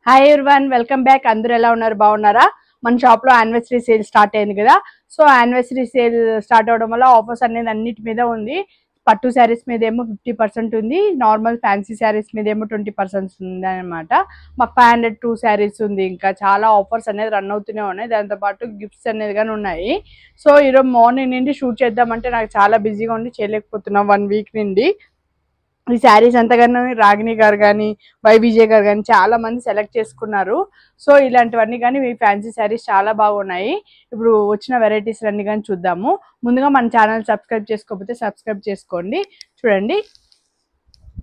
Hi everyone, welcome back. అందరూ ఎలా ఉన్నారు? బాగున్నారా? మన షాప్ లో యానివర్సరీ సేల్ స్టార్ట్ అయింది కదా. సో యానివర్సరీ సేల్ స్టార్ట్ అవడం వల్ల ఆఫర్స్ అనేది అన్నిటి మీద ఉంది. పట్టు శారీస్ మీద ఏమో 50% ఉంది, నార్మల్ ఫ్యాన్సీ శారీస్ మీద ఏమో 20% ఉంది అనమాట. మాకు 502 శారీస్ ఉంది. ఇంకా చాలా ఆఫర్స్ అనేది రన్ అవుతూనే ఉన్నాయి. దాంతో పాటు గిఫ్ట్స్ అనేది కానీ ఉన్నాయి. సో ఈరోజు మార్నింగ్ నుండి షూట్ చేద్దామంటే నాకు చాలా బిజీగా ఉండి చేయలేకపోతున్నాం 1 వీక్ నుండి. ఈ శారీస్ అంతగానో రాగిణి గారు కానీ విజయ్ గారు కానీ చాలా మంది సెలెక్ట్ చేసుకున్నారు. సో ఇలాంటివన్నీ కానీ మీ ఫ్యాన్సీ శారీస్ చాలా బాగున్నాయి. ఇప్పుడు వచ్చిన వెరైటీస్ అన్ని కానీ చూద్దాము. ముందుగా మన ఛానల్ సబ్స్క్రైబ్ చేసుకోకపోతే సబ్స్క్రైబ్ చేసుకోండి. చూడండి,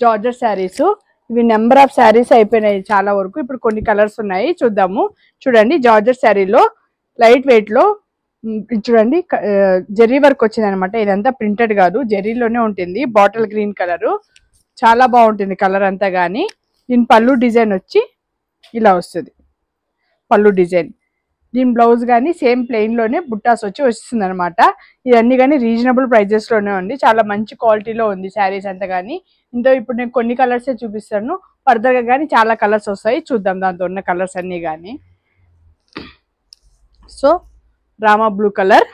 జార్జెట్ శారీస్. ఇవి నెంబర్ ఆఫ్ శారీస్ అయిపోయినాయి చాలా వరకు. ఇప్పుడు కొన్ని కలర్స్ ఉన్నాయి, చూద్దాము. చూడండి, జార్జెట్ శారీలో లైట్ వెయిట్ లో చూడండి జెర్రీ వర్క్ వచ్చింది అనమాట. ఇదంతా ప్రింటెడ్ కాదు, జెర్రీలోనే ఉంటుంది. బాటిల్ గ్రీన్ కలర్ చాలా బాగుంటుంది కలర్ అంతా. కానీ దీని పళ్ళు డిజైన్ వచ్చి ఇలా వస్తుంది. పళ్ళు డిజైన్, దీని బ్లౌజ్ కానీ సేమ్ ప్లెయిన్ లోనే బుట్టాస్ వచ్చి వస్తుంది అనమాట. ఇవన్నీ కానీ రీజనబుల్ ప్రైజెస్ లోనే ఉంది. చాలా మంచి క్వాలిటీలో ఉంది శారీస్ అంతా. కానీ ఇంతో ఇప్పుడు నేను కొన్ని కలర్స్ చూపిస్తాను, ఫర్దర్ గా కానీ చాలా కలర్స్ వస్తాయి. చూద్దాం దాంతో ఉన్న కలర్స్ అన్ని కానీ. So Rama blue colour,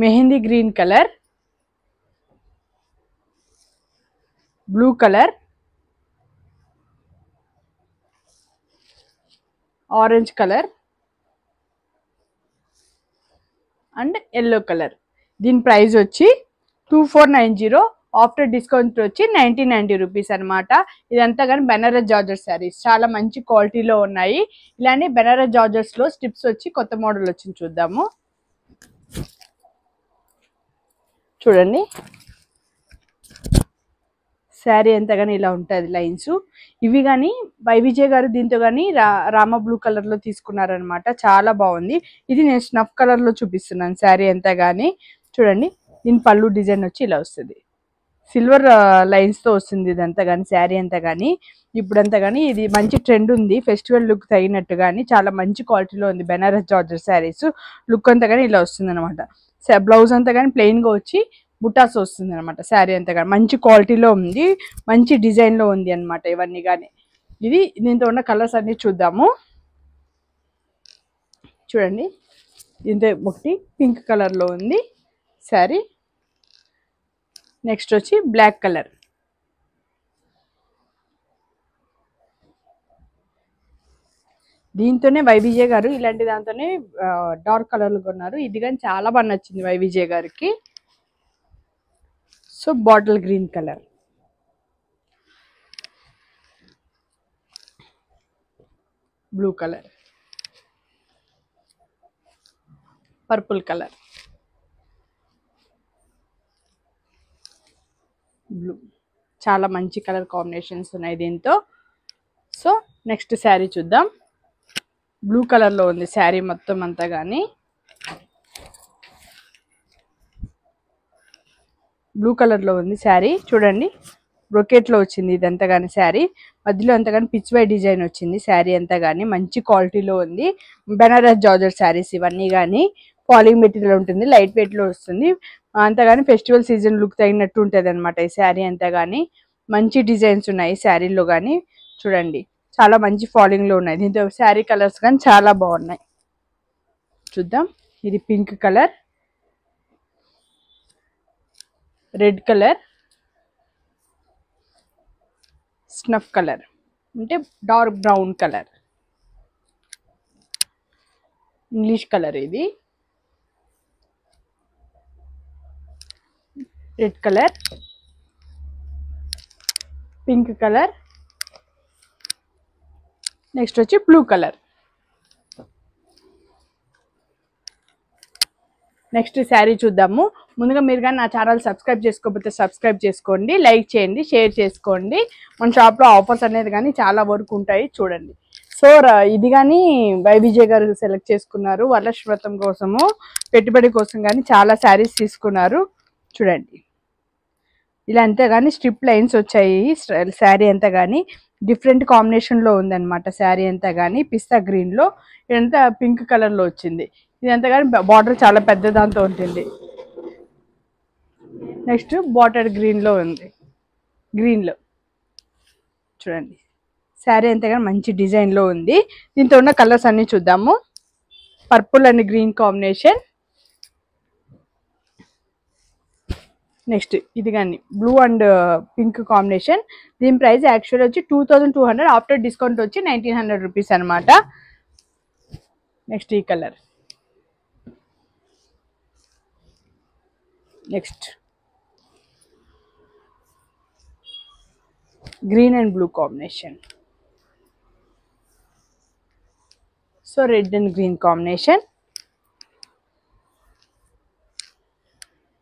mehndi green colour, blue colour, orange colour and yellow colour. దీని ప్రైస్ వచ్చి 2490, ఆఫ్టర్ డిస్కౌంట్ వచ్చి 1990 రూపీస్ అనమాట. ఇదంతా కానీ బెనారస్ జార్జెట్ శారీస్ చాలా మంచి క్వాలిటీలో ఉన్నాయి. ఇలానే బెనారస్ జార్జెట్స్ లో స్టిప్స్ వచ్చి కొత్త మోడల్ వచ్చింది, చూద్దాము. చూడండి, శారీ అంతా కానీ ఇలా ఉంటుంది లైన్స్. ఇవి కానీ విజయ్ గారు దీంతో కానీ రామ బ్లూ కలర్ లో తీసుకున్నారనమాట. చాలా బాగుంది. ఇది నేను స్నఫ్ కలర్ లో చూపిస్తున్నాను శారీ అంతా కానీ. చూడండి, దీని పళ్ళు డిజైన్ వచ్చి ఇలా వస్తుంది. సిల్వర్ లైన్స్ తో వస్తుంది ఇదంతా కానీ శారీ అంతా కానీ. ఇప్పుడంతా కానీ ఇది మంచి ట్రెండ్ ఉంది, ఫెస్టివల్ లుక్ తగినట్టు. కానీ చాలా మంచి క్వాలిటీలో ఉంది బెనారస్ జార్జెట్ శారీస్. లుక్ అంతా కానీ ఇలా వస్తుంది అనమాట. బ్లౌజ్ అంతా కానీ ప్లెయిన్ గా వచ్చి బుటాస్ వస్తుంది అనమాట. శారీ అంతా కానీ మంచి క్వాలిటీలో ఉంది, మంచి డిజైన్ లో ఉంది అనమాట ఇవన్నీ కానీ. ఇది దీంతో ఉన్న కలర్స్ అన్ని చూద్దాము. చూడండి, దీంతో ఒకటి పింక్ కలర్ లో ఉంది శారీ. నెక్స్ట్ వచ్చి బ్లాక్ కలర్, దీంతోనే విజయ్ గారు ఇలాంటి దాంతోనే డార్క్ కలర్లు కొన్నారు. ఇది కానీ చాలా బాగా నచ్చింది విజయ్ గారికి. So bottle green colour, blue colour, purple colour, blue. చాలా మంచి కలర్ కాంబినేషన్స్ ఉన్నాయి దీంతో. సో నెక్స్ట్ శారీ చూద్దాం. బ్లూ కలర్ లో ఉంది శారీ మొత్తం అంతా కానీ. బ్లూ కలర్ లో ఉంది శారీ. చూడండి, బ్రొకెట్ లో వచ్చింది ఇదంతా కానీ శారీ. మధ్యలో అంతా కానీ పిచ్ వై డిజైన్ వచ్చింది శారీ అంతా కానీ. మంచి క్వాలిటీలో ఉంది. బెనారస్ జార్జెట్ శారీస్ ఇవన్నీ కానీ. ఫాలింగ్ మెటీరియల్ ఉంటుంది, లైట్ వెయిట్ లో వస్తుంది అంతా కానీ. ఫెస్టివల్ సీజన్ లుక్ తగినట్టు ఉంటుంది అనమాట ఈ శారీ అంతా కానీ. మంచి డిజైన్స్ ఉన్నాయి శారీలో కానీ. చూడండి, చాలా మంచి ఫాలింగ్ లో ఉన్నాయి. దీంతో శారీ కలర్స్ కానీ చాలా బాగున్నాయి. చూద్దాం, ఇది pink colour, red colour, snuff colour అంటే dark brown colour, English colour, ఇది red colour, pink colour, next వచ్చి బ్లూ కలర్. నెక్స్ట్ శారీ చూద్దాము. ముందుగా మీరు కానీ నా ఛానల్ సబ్స్క్రైబ్ చేసుకోకపోతే సబ్స్క్రైబ్ చేసుకోండి, లైక్ చేయండి, షేర్ చేసుకోండి. మన షాప్లో ఆఫర్స్ అనేది కానీ చాలా వరకు ఉంటాయి, చూడండి. సో ఇది కానీ విజయ్ గారు సెలెక్ట్ చేసుకున్నారు వరలక్ష్మి వ్రతం కోసము, పెట్టుబడి కోసం కానీ చాలా శారీస్ తీసుకున్నారు. చూడండి, ఇలా అంతా కానీ స్ట్రిప్ లైన్స్ వచ్చాయి శారీ అంతా కానీ. డిఫరెంట్ కాంబినేషన్ లో ఉందన్నమాట శారీ అంతా కానీ. పిస్తా గ్రీన్ లో, ఇదంతా పింక్ కలర్ లో వచ్చింది. ఇదంతా కానీ బార్డర్ చాలా పెద్ద దాంతో ఉంటుంది. నెక్స్ట్ బాటర్ గ్రీన్ లో ఉంది, గ్రీన్ లో చూడండి శారీ అంతగా మంచి డిజైన్లో ఉంది. దీంతో ఉన్న కలర్స్ అన్నీ చూద్దాము. Purple and green combination. Next ఇది కానీ బ్లూ అండ్ పింక్ కాంబినేషన్. దీని ప్రైస్ యాక్చువల్ వచ్చి 2200, ఆఫ్టర్ డిస్కౌంట్ వచ్చి 1900 రూపీస్ అనమాట. నెక్స్ట్ ఈ colour. Next green and blue combination. So red and green combination.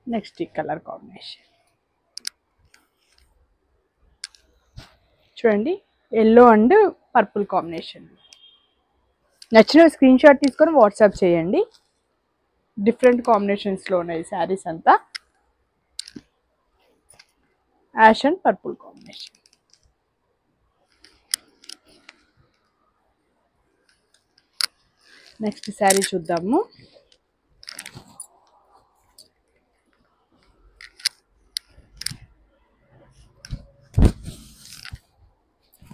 Next ఈ కలర్ కాంబినేషన్ చూడండి, ఎల్లో అండ్ పర్పుల్ కాంబినేషన్. నచ్చిన స్క్రీన్ షాట్ తీసుకొని వాట్సాప్ చేయండి. డిఫరెంట్ కాంబినేషన్స్లో ఉన్నాయి శారీస్ అంతా. Ash and purple combination. Next sari చూద్దాము.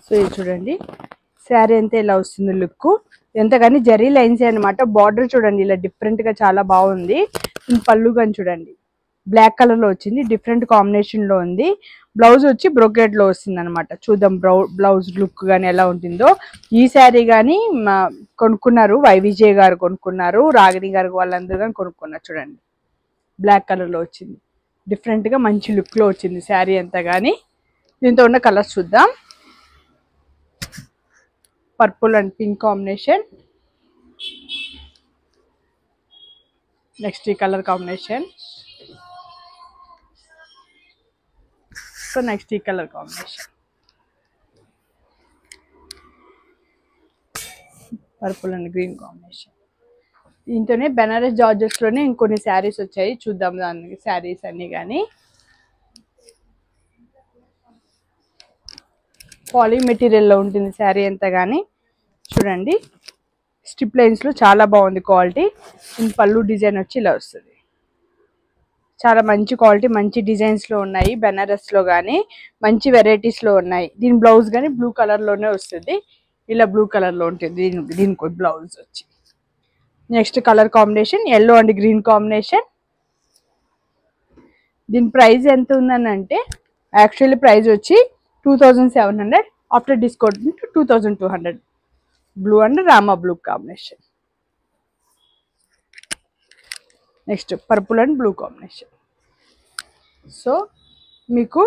సో ఇది చూడండి శారీ అంతా ఇలా వస్తుంది లుక్. ఎంతగాని జరీ లైన్స్ అనమాట. బార్డర్ చూడండి ఇలా డిఫరెంట్ గా చాలా బాగుంది. పళ్ళు కానీ చూడండి బ్లాక్ కలర్ లో వచ్చింది, డిఫరెంట్ కాంబినేషన్ లో ఉంది. బ్లౌజ్ వచ్చి బ్రోకెట్ లో వస్తుంది అనమాట. చూద్దాం బ్లౌజ్ లుక్ కానీ ఎలా ఉంటుందో. ఈ శారీ కానీ కొనుక్కున్నారు, వైవిజయ్ గారు కొనుక్కున్నారు, రాగిణి గారు వాళ్ళందరూ కానీ కొనుక్కున్నారు. చూడండి బ్లాక్ కలర్ లో వచ్చింది, డిఫరెంట్ గా మంచి లుక్ లో వచ్చింది శారీ అంతా కానీ. దీంతో ఉన్న కలర్స్ చూద్దాం. Purple and pink combination. Next ఈ కలర్ కాంబినేషన్. సో నెక్స్ట్ ఈ colour combination. Purple and green combination. దీంతోనే బెనారస్ జార్జెస్ లోనే ఇంకొన్ని శారీస్ వచ్చాయి, చూద్దాం దానికి శారీస్ అన్ని కానీ. పాలీ మెటీరియల్లో ఉంటుంది శారీ అంతా కానీ. చూడండి స్ట్రిప్ లైన్స్లో చాలా బాగుంది క్వాలిటీ. పళ్ళు డిజైన్ వచ్చి ఇలా వస్తుంది. చాలా మంచి క్వాలిటీ, మంచి డిజైన్స్లో ఉన్నాయి. బెనారస్లో కానీ మంచి వెరైటీస్లో ఉన్నాయి. దీని బ్లౌజ్ కానీ బ్లూ కలర్లోనే వస్తుంది. ఇలా బ్లూ కలర్లో ఉంటుంది దీనికి బ్లౌజ్ వచ్చి. Next colour combination yellow and green combination. దీని ప్రైస్ ఎంత ఉందని అంటే యాక్చువల్లీ ప్రైస్ వచ్చి 2700, after discount 2200. Blue and Rama blue combination. Next purple and blue combination. So మీకు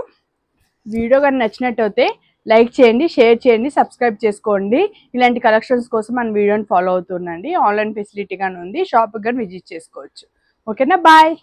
వీడియో కానీ నచ్చినట్టయితే లైక్ చేయండి, షేర్ చేయండి, సబ్స్క్రైబ్ చేసుకోండి. ఇలాంటి కలెక్షన్స్ కోసం మన వీడియోని ఫాలో అవుతుండండి. ఆన్లైన్ ఫెసిలిటీ కానీ ఉంది, షాప్కి కానీ విజిట్ చేసుకోవచ్చు. ఓకేనా, బాయ్.